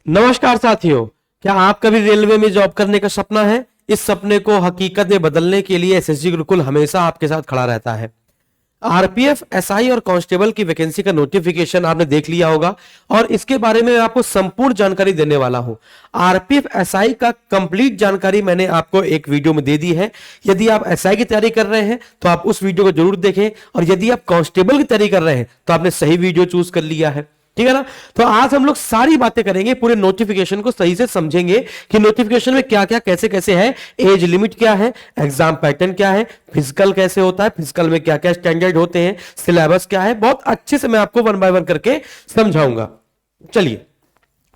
नमस्कार साथियों, क्या आपका भी रेलवे में जॉब करने का सपना है? इस सपने को हकीकत में बदलने के लिए एसएसजी गुरुकुल हमेशा आपके साथ खड़ा रहता है। आरपीएफ, एसआई और कांस्टेबल की वैकेंसी का नोटिफिकेशन आपने देख लिया होगा और इसके बारे में आपको संपूर्ण जानकारी देने वाला हूं। आरपीएफ, एसआई का कंप्लीट जानकारी मैंने आपको एक वीडियो में दे दी है। यदि आप एसआई की तैयारी कर रहे हैं तो आप उस वीडियो को जरूर देखें, और यदि आप कांस्टेबल की तैयारी कर रहे हैं तो आपने सही वीडियो चूज कर लिया है। ठीक है ना? तो आज हम लोग सारी बातें करेंगे, पूरे नोटिफिकेशन को सही से समझेंगे कि नोटिफिकेशन में क्या क्या कैसे कैसे है, एज लिमिट क्या है, एग्जाम पैटर्न क्या है, फिजिकल कैसे होता है, फिजिकल में क्या क्या स्टैंडर्ड होते हैं, सिलेबस क्या है, बहुत अच्छे से मैं आपको वन बाय वन करके समझाऊंगा। चलिए,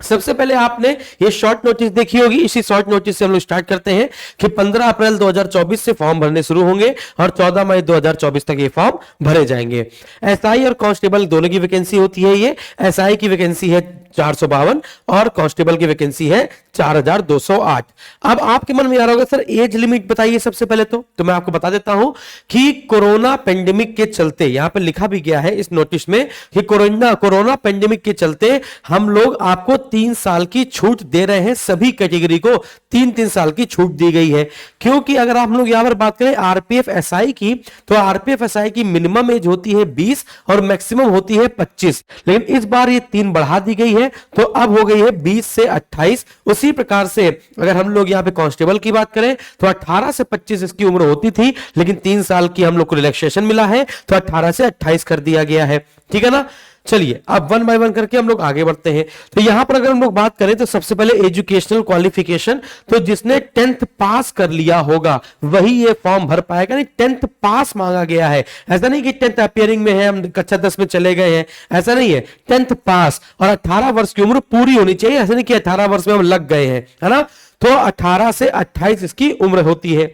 सबसे पहले आपने ये शॉर्ट नोटिस देखी होगी। इसी शॉर्ट नोटिस से हम लोग स्टार्ट करते हैं कि 15 अप्रैल 2024 से फॉर्म भरने शुरू होंगे और 14 मई 2024 तक ये फॉर्म भरे जाएंगे। एसआई और कांस्टेबल दोनों की वैकेंसी होती है। ये एसआई की वैकेंसी है 452 और कांस्टेबल की वैकेंसी है 4208। अब आपके मन में आ रहा होगा सर एज लिमिट बताइए। सबसे पहले तो मैं आपको बता देता हूं कि कोरोना पेंडेमिक के चलते, यहां पर लिखा भी गया है इस नोटिस में कि कोरोना पेंडेमिक के चलते हम लोग आपको 3 साल की छूट दे रहे हैं। सभी कैटेगरी को 3-3 साल की छूट दी गई है। क्योंकि अगर आप लोग यहां पर बात करें आरपीएफ एसआई की, तो आरपीएफ एसआई की मिनिमम एज होती है 20 और मैक्सिमम होती है 25, लेकिन इस बार ये 3 बढ़ा दी गई है, तो अब हो गई है 20 से 28। उसी प्रकार से अगर हम लोग यहां पे कांस्टेबल की बात करें तो 18 से 25 इसकी उम्र होती थी, लेकिन 3 साल की हम लोग को रिलैक्सेशन मिला है, तो 18 से 28 कर दिया गया है। ठीक है ना? चलिए, अब वन बाय वन करके हम लोग आगे बढ़ते हैं। तो यहां पर अगर हम लोग बात करें तो सबसे पहले एजुकेशनल क्वालिफिकेशन, तो जिसने 10th पास कर लिया होगा वही ये फॉर्म भर पाएगा। नहीं, 10th पास मांगा गया है, ऐसा नहीं कि 10th अपियरिंग में है, हम कक्षा 10 में चले गए हैं, ऐसा नहीं है। 10th पास और 18 वर्ष की उम्र पूरी होनी चाहिए, ऐसा नहीं कि 18 वर्ष में हम लग गए हैं, है ना? तो 18 से 28 इसकी उम्र होती है।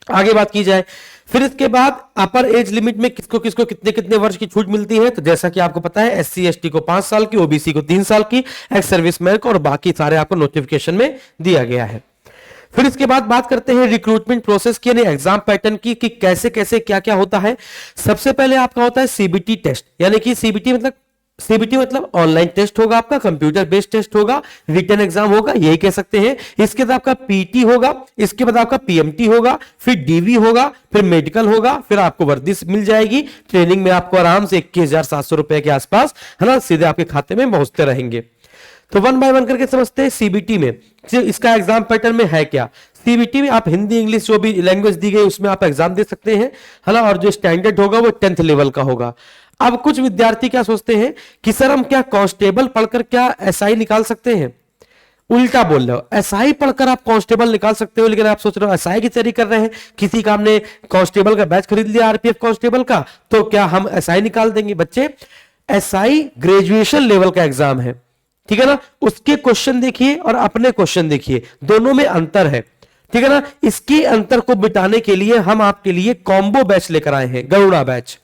आगे बात की जाए, फिर इसके बाद अपर एज लिमिट में किसको किसको कितने कितने वर्ष की छूट मिलती है, तो जैसा कि आपको पता है एससी एसटी को 5 साल की, ओबीसी को 3 साल की, एक्स सर्विसमैन को, और बाकी सारे आपको नोटिफिकेशन में दिया गया है। फिर इसके बाद बात करते हैं रिक्रूटमेंट प्रोसेस की, यानी एग्जाम पैटर्न की, कि कैसे कैसे क्या क्या होता है। सबसे पहले आपका होता है सीबीटी टेस्ट, यानी कि सीबीटी मतलब ऑनलाइन टेस्ट होगा, आपका कंप्यूटर बेस्ड टेस्ट होगा, रिटन एग्जाम होगा, यही कह सकते हैं। इसके बाद आपका पीटी होगा, इसके बाद आपका पीएमटी होगा, फिर डीवी होगा, फिर मेडिकल होगा, फिर आपको वर्दी मिल जाएगी। ट्रेनिंग में आपको आराम से 21,700 रुपए के आसपास, है ना, सीधे आपके खाते में पहुंचते रहेंगे। तो वन बाय वन करके समझते हैं सीबीटी में इसका एग्जाम पैटर्न में है क्या। सीबीटी में आप हिंदी इंग्लिश जो भी लैंग्वेज दी गई उसमें आप एग्जाम दे सकते हैं, है ना, और जो स्टैंडर्ड होगा वो 10th लेवल का होगा। अब कुछ विद्यार्थी क्या सोचते हैं कि सर हम क्या कांस्टेबल पढ़कर क्या एसआई निकाल सकते हैं? उल्टा बोल रहे हो, एसआई पढ़कर आप कांस्टेबल निकाल सकते हो, लेकिन आप सोच रहे हो एसआई की तैयारी कर रहे हैं, किसी का हमने कांस्टेबल का बैच खरीद लिया आरपीएफ कांस्टेबल का, तो क्या हम एसआई निकाल देंगे? बच्चे, एसआई ग्रेजुएशन लेवल का एग्जाम है, ठीक है ना? उसके क्वेश्चन देखिए और अपने क्वेश्चन देखिए, दोनों में अंतर है। ठीक है ना? इसके अंतर को मिटाने के लिए हम आपके लिए कॉम्बो बैच लेकर आए हैं, गरुड़ा बैच।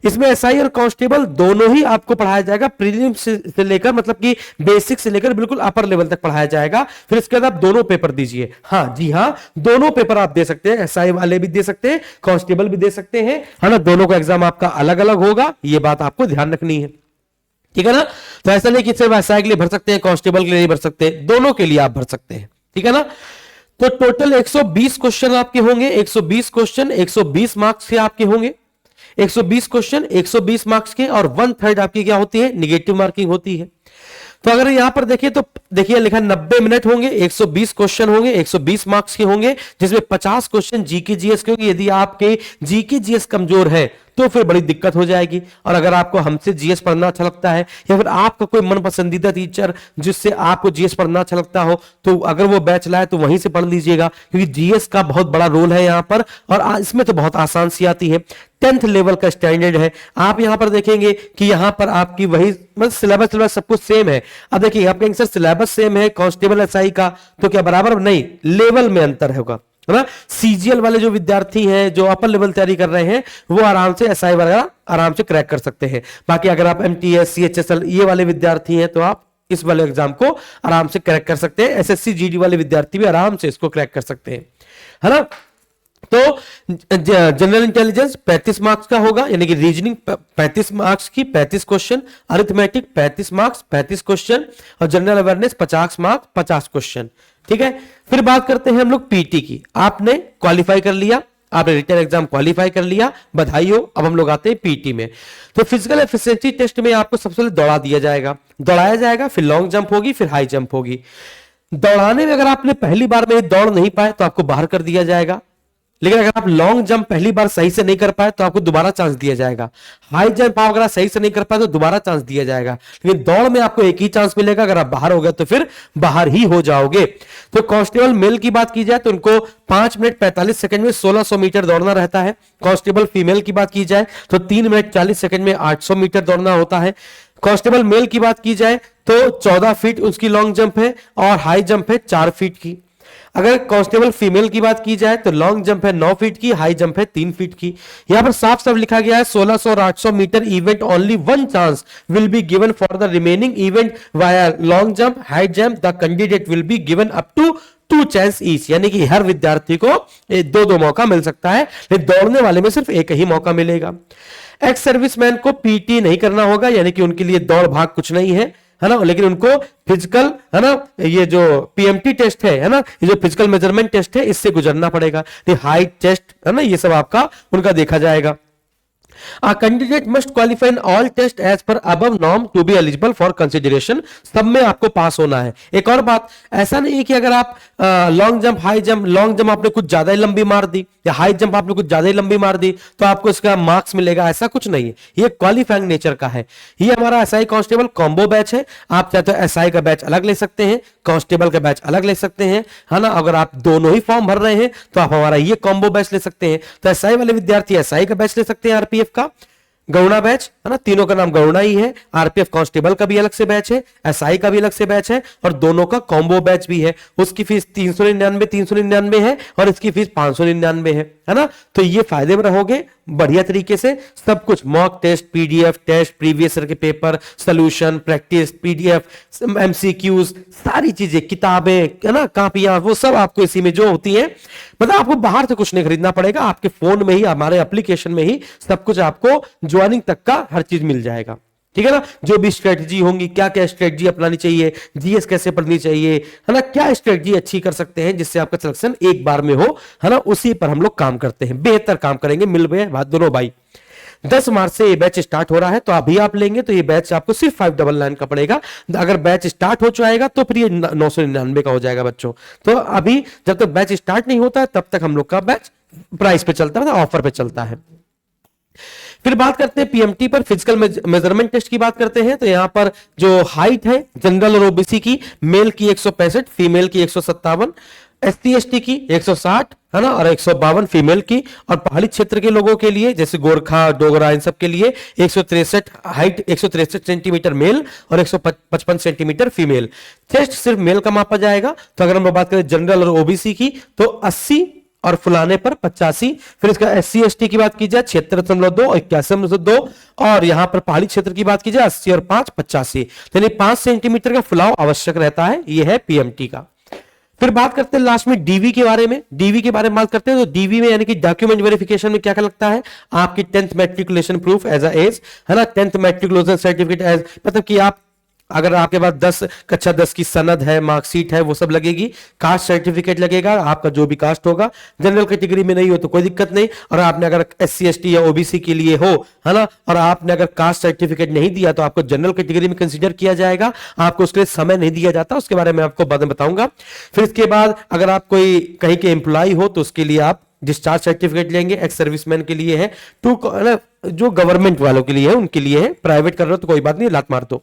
इसमें एसआई और कांस्टेबल दोनों ही आपको पढ़ाया जाएगा, प्रीलिम से लेकर, मतलब कि बेसिक से लेकर बिल्कुल अपर लेवल तक पढ़ाया जाएगा। फिर इसके बाद आप दोनों पेपर दीजिए। हाँ जी हाँ, दोनों पेपर आप दे सकते हैं, एसआई वाले भी दे सकते हैं, कांस्टेबल भी दे सकते हैं, है ना? दोनों का एग्जाम आपका अलग अलग होगा, यह बात आपको ध्यान रखनी है। ठीक है ना? तो ऐसा नहीं कि सिर्फ एसआई के लिए भर सकते हैं, कांस्टेबल के लिए नहीं भर सकते, दोनों के लिए आप भर सकते हैं। ठीक है ना? तो टोटल 120 क्वेश्चन आपके होंगे, 120 क्वेश्चन 120 मार्क्स के आपके होंगे, 120 क्वेश्चन 120 मार्क्स के, और 1/3 आपकी क्या होती है, निगेटिव मार्किंग होती है। तो अगर यहां पर देखिए तो देखिए लिखा 90 मिनट होंगे, 120 क्वेश्चन होंगे, 120 मार्क्स के होंगे, जिसमें 50 क्वेश्चन जीके जीएस के होंगे। यदि आपके जीके जीएस कमजोर है तो फिर बड़ी दिक्कत हो जाएगी। और अगर आपको हमसे जीएस पढ़ना अच्छा लगता है, या फिर आपका कोई मन पसंदीदा टीचर जिससे आपको जीएस पढ़ना अच्छा लगता हो, तो अगर वो बैच लाए तो वहीं से पढ़ लीजिएगा, क्योंकि जीएस का बहुत बड़ा रोल है यहाँ पर, और इसमें तो बहुत आसान सी आती है, 10th लेवल का स्टैंडर्ड है। आप यहां पर देखेंगे कि यहां पर आपकी वही मतलब सिलेबस सब कुछ सेम है। अब देखिए आप कहेंगे सर सिलेबस सेम है कांस्टेबल एसआई का, तो क्या बराबर? नहीं, लेवल में अंतर होगा, है ना? सीजीएल वाले जो विद्यार्थी हैं, जो अपर लेवल तैयारी कर रहे हैं, वो आराम से एसआई वगैरह आराम से क्रैक कर सकते हैं। बाकी अगर आप एमटीएस सीएचएसएल ये वाले विद्यार्थी हैं तो आप इस वाले एग्जाम को आराम से क्रैक कर सकते हैं। एसएससी जीडी वाले विद्यार्थी भी आराम से इसको क्रैक कर सकते हैं, है ना? तो जनरल इंटेलिजेंस 35 मार्क्स का होगा, यानी कि रीजनिंग 35 मार्क्स की 35 क्वेश्चन, अरिथमेटिक 35 मार्क्स 35 क्वेश्चन, और जनरल अवेयरनेस 50 मार्क्स 50 क्वेश्चन। ठीक है, फिर बात करते हैं हम लोग पीटी की। आपने क्वालिफाई कर लिया, आपने रिटन एग्जाम क्वालिफाई कर लिया, बधाई हो। अब हम लोग आते हैं पीटी में। तो फिजिकल एफिशिएंसी टेस्ट में आपको सबसे पहले दौड़ा दिया जाएगा, दौड़ाया जाएगा, फिर लॉन्ग जंप होगी, फिर हाई जंप होगी। दौड़ाने में अगर आपने पहली बार में दौड़ नहीं पाए तो आपको बाहर कर दिया जाएगा, लेकिन अगर आप लॉन्ग जंप पहली बार सही से नहीं कर पाए तो आपको दोबारा चांस दिया जाएगा। हाई जंप आप अगर सही से नहीं कर पाए तो दोबारा चांस दिया जाएगा, लेकिन दौड़ में आपको एक ही चांस मिलेगा। अगर आप बाहर हो गए तो फिर बाहर ही हो जाओगे। तो कांस्टेबल मेल की बात की जाए तो उनको 5 मिनट 45 सेकंड में 1600 मीटर दौड़ना रहता है। कांस्टेबल फीमेल की बात की जाए तो 3 मिनट 40 सेकंड में 800 मीटर दौड़ना होता है। कांस्टेबल मेल की बात की जाए तो 14 फीट उसकी लॉन्ग जंप है और हाई जंप है 4 फीट की। अगर कांस्टेबल फीमेल की बात की जाए तो लॉन्ग जंप है 9 फीट की, हाई जंप है 3 फीट की। यहां पर साफ साफ लिखा गया है 1600 और 800 metre event only one chance will be given for the remaining event via long jump high jump the candidate will be given up to 2 chance each, यानी कि हर विद्यार्थी को 2-2 मौका मिल सकता है, लेकिन दौड़ने वाले में सिर्फ एक ही मौका मिलेगा। एक्स सर्विसमैन को पीटी नहीं करना होगा, यानी कि उनके लिए दौड़ भाग कुछ नहीं है ना, लेकिन उनको फिजिकल, है ना, ये जो पीएमटी टेस्ट है ना, ये जो फिजिकल मेजरमेंट टेस्ट है, इससे गुजरना पड़ेगा। हाइट टेस्ट है ना, ये सब आपका उनका देखा जाएगा। A candidate must qualify in all tests as per above norm to be eligible for consideration। सब में आपको पास होना है। एक और बात, ऐसा नहीं है कि अगर आप long jump high jump, long jump आपने कुछ ज्यादा ही लंबी मार दी या हाई जंप आपने कुछ ज्यादा ही लंबी मार दी तो आपको इसका मार्क्स मिलेगा, ऐसा कुछ नहीं है। ये क्वालिफाइंग नेचर का है। ये हमारा एसआई कांस्टेबल कॉम्बो बैच है। आप चाहे तो एसआई का बैच अलग ले सकते हैं, कांस्टेबल का बैच अलग ले सकते हैं, है ना। अगर आप दोनों ही फॉर्म भर रहे हैं तो आप हमारा ये कॉम्बो बैच ले सकते हैं। तो एसआई वाले विद्यार्थी एसआई का बैच ले सकते हैं, आरपीएफ का गौड़ा बैच, है ना, तीनों का नाम गौड़ा ही है। आरपीएफ कांस्टेबल का भी अलग से बैच है, एसआई का भी अलग से बैच है, और दोनों का कॉम्बो बैच भी है। उसकी फीस 399 है और इसकी फीस 599 है ना। तो ये फायदे में रहोगे बढ़िया तरीके से। सब कुछ mock test, PDF test, previous year के paper, solution, practice, PDF, MCQs, सारी चीजें, किताबें, है ना, कॉपियां, वो सब आपको इसी में जो होती है। मतलब आपको बाहर से कुछ नहीं खरीदना पड़ेगा, आपके फोन में ही, हमारे एप्लीकेशन में ही सब कुछ आपको ज्वाइनिंग तक का हर चीज मिल जाएगा। ठीक है ना। जो भी स्ट्रेटजी होंगी, क्या क्या स्ट्रेटजी अपनानी चाहिए, जीएस कैसे पढ़नी चाहिए, है ना, क्या स्ट्रेटजी अच्छी कर सकते हैं जिससे आपका सिलेक्शन एक बार में हो, है ना, उसी पर हम लोग काम करते हैं। बेहतर काम करेंगे, मिल गए दोनों भाई। 10 मार्च से ये बैच स्टार्ट हो रहा है, तो अभी आप लेंगे तो ये बैच आपको सिर्फ 599 का पड़ेगा। अगर बैच स्टार्ट हो जाएगा तो फिर ये 999 का हो जाएगा बच्चों। तो अभी जब तक बैच स्टार्ट नहीं होता है तब तक हम लोग का बैच प्राइस पे चलता है, ऑफर पे चलता है। फिर बात करते हैं पीएमटी पर, फिजिकल मेजरमेंट टेस्ट की बात करते हैं। तो यहां पर जो हाइट है जनरल और ओबीसी की, मेल की 165, फीमेल की 157, एसटी एसटी की 160, है ना, और 152 फीमेल की। और पहाड़ी क्षेत्र के लोगों के लिए जैसे गोरखा, डोगरा, इन सब के लिए 163 हाइट, 163 सेंटीमीटर मेल और 155 सेंटीमीटर फीमेल। टेस्ट सिर्फ मेल का मापा जाएगा। तो अगर हम बात करें जनरल और ओबीसी की तो 80 और फुलाने पर 85। फिर इसका एससी एसटी की बात की जाए 76.2 और 81.2, और यहां पर पहाड़ी क्षेत्र की बात की जाए 80 और 5 85, यानी 5 सेंटीमीटर का फुलाव आवश्यक रहता है। यह है पीएमटी का। फिर बात करते हैं लास्ट में डीवी के बारे में। डीवी के बारे में बात करते हैं तो डीवी में यानी कि डॉक्यूमेंट वेरिफिकेशन में क्या क्या लगता है, आपकी 10th matriculation proof as as, है ना, 10th मैट्रिकुलेशन सर्टिफिकेट एज, मतलब कि आप अगर आपके पास कक्षा 10 की सनद है, मार्कशीट है, वो सब लगेगी। कास्ट सर्टिफिकेट लगेगा, आपका जो भी कास्ट होगा। जनरल कैटेगरी में नहीं हो तो कोई दिक्कत नहीं। और आपने अगर एससी एसटी या ओबीसी के लिए हो, है ना, और आपने अगर कास्ट सर्टिफिकेट नहीं दिया तो आपको जनरल कैटेगरी में कंसीडर किया जाएगा। आपको उसके लिए समय नहीं दिया जाता, उसके बारे में आपको बाद में बताऊंगा। फिर इसके बाद अगर आप कोई कहीं के एम्प्लॉय हो तो उसके लिए आप डिस्चार्ज सर्टिफिकेट लेंगे। एक्स सर्विसमैन के लिए है, जो गवर्नमेंट वालों के लिए है उनके लिए है, प्राइवेट कर रहे हो तो कोई बात नहीं, लात मार दो।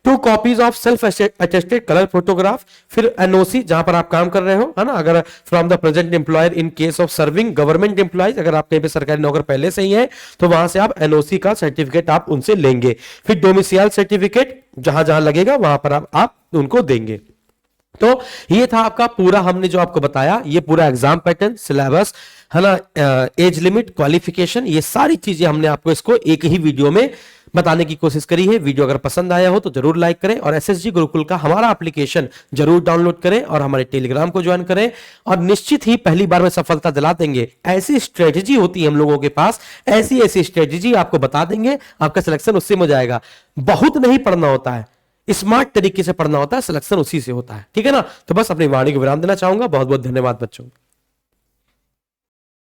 2 copies of self attested colour photograph. फिर एनओसी जहां पर आप काम कर रहे हो, है ना, अगर from the present employer in case of serving government employees, अगर आप कहीं पे सरकारी नौकर पहले से ही है तो वहां से आप एनओसी का सर्टिफिकेट आप उनसे लेंगे। फिर डोमिसाइल सर्टिफिकेट जहां जहां लगेगा वहां पर आप उनको देंगे। तो ये था आपका पूरा, हमने जो आपको बताया, ये पूरा एग्जाम पैटर्न, सिलेबस, है ना, एज लिमिट, क्वालिफिकेशन, ये सारी चीजें हमने आपको इसको एक ही वीडियो में बताने की कोशिश करी है। वीडियो अगर पसंद आया हो तो जरूर लाइक करें और एसएसजी गुरुकुल का हमारा एप्लीकेशन जरूर डाउनलोड करें और हमारे टेलीग्राम को ज्वाइन करें और निश्चित ही पहली बार में सफलता दिला देंगे। ऐसी स्ट्रेटेजी होती है हम लोगों के पास, ऐसी ऐसी स्ट्रेटेजी आपको बता देंगे, आपका सिलेक्शन उससे हो जाएगा। बहुत नहीं पढ़ना होता है, स्मार्ट तरीके से पढ़ना होता है, सिलेक्शन उसी से होता है। ठीक है ना। तो बस अपनी वाणी को विराम देना चाहूंगा। बहुत बहुत धन्यवाद बच्चों।